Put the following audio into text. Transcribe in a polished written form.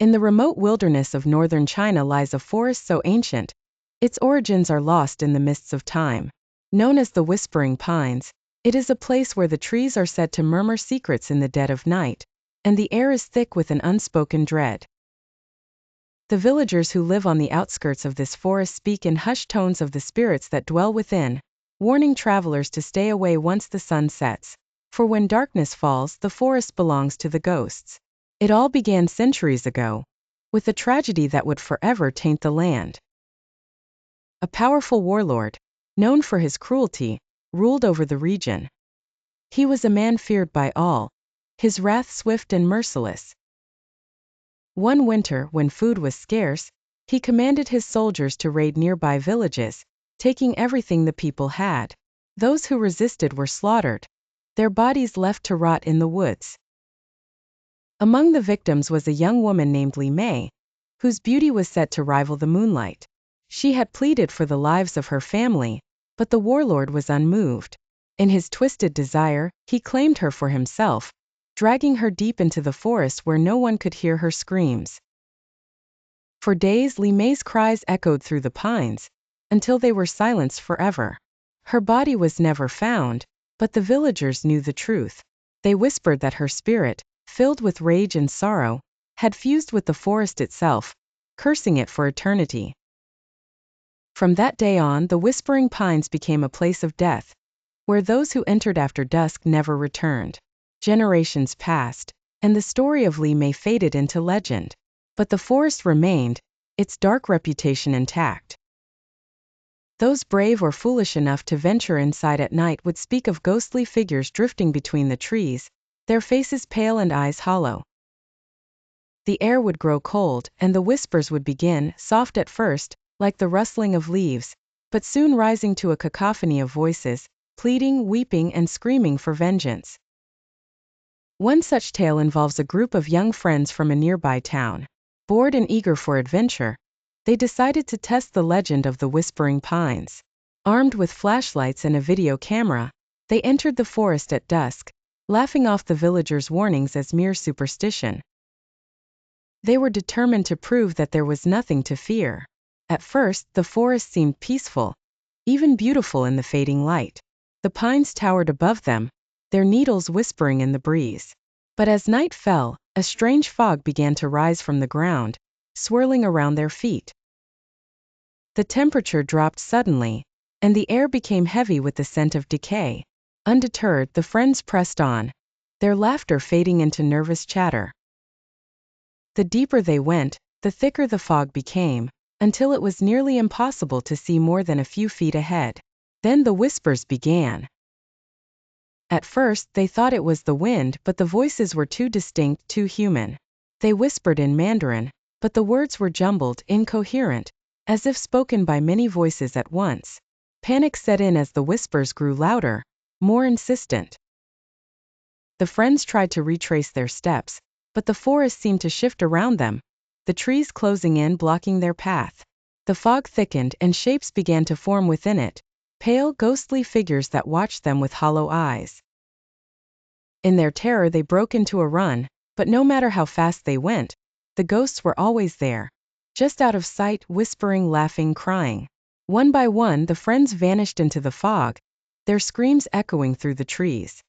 In the remote wilderness of northern China lies a forest so ancient, its origins are lost in the mists of time. Known as the Whispering Pines, it is a place where the trees are said to murmur secrets in the dead of night, and the air is thick with an unspoken dread. The villagers who live on the outskirts of this forest speak in hushed tones of the spirits that dwell within, warning travelers to stay away once the sun sets. For when darkness falls, the forest belongs to the ghosts. It all began centuries ago, with a tragedy that would forever taint the land. A powerful warlord, known for his cruelty, ruled over the region. He was a man feared by all, his wrath swift and merciless. One winter, when food was scarce, he commanded his soldiers to raid nearby villages, taking everything the people had. Those who resisted were slaughtered, their bodies left to rot in the woods. Among the victims was a young woman named Li Mei, whose beauty was said to rival the moonlight. She had pleaded for the lives of her family, but the warlord was unmoved. In his twisted desire, he claimed her for himself, dragging her deep into the forest where no one could hear her screams. For days, Li Mei's cries echoed through the pines, until they were silenced forever. Her body was never found, but the villagers knew the truth. They whispered that her spirit, filled with rage and sorrow, had fused with the forest itself, cursing it for eternity. From that day on, the Whispering Pines became a place of death, where those who entered after dusk never returned. Generations passed, and the story of Li Mei faded into legend. But the forest remained, its dark reputation intact. Those brave or foolish enough to venture inside at night would speak of ghostly figures drifting between the trees, their faces pale and eyes hollow. The air would grow cold, and the whispers would begin, soft at first, like the rustling of leaves, but soon rising to a cacophony of voices, pleading, weeping, and screaming for vengeance. One such tale involves a group of young friends from a nearby town. Bored and eager for adventure, they decided to test the legend of the Whispering Pines. Armed with flashlights and a video camera, they entered the forest at dusk, laughing off the villagers' warnings as mere superstition. They were determined to prove that there was nothing to fear. At first, the forest seemed peaceful, even beautiful in the fading light. The pines towered above them, their needles whispering in the breeze. But as night fell, a strange fog began to rise from the ground, swirling around their feet. The temperature dropped suddenly, and the air became heavy with the scent of decay. Undeterred, the friends pressed on, their laughter fading into nervous chatter. The deeper they went, the thicker the fog became, until it was nearly impossible to see more than a few feet ahead. Then the whispers began. At first, they thought it was the wind, but the voices were too distinct, too human. They whispered in Mandarin, but the words were jumbled, incoherent, as if spoken by many voices at once. Panic set in as the whispers grew louder, more insistent. The friends tried to retrace their steps, but the forest seemed to shift around them, the trees closing in, blocking their path. The fog thickened and shapes began to form within it, pale, ghostly figures that watched them with hollow eyes. In their terror, they broke into a run, but no matter how fast they went, the ghosts were always there, just out of sight, whispering, laughing, crying. One by one, the friends vanished into the fog, their screams echoing through the trees.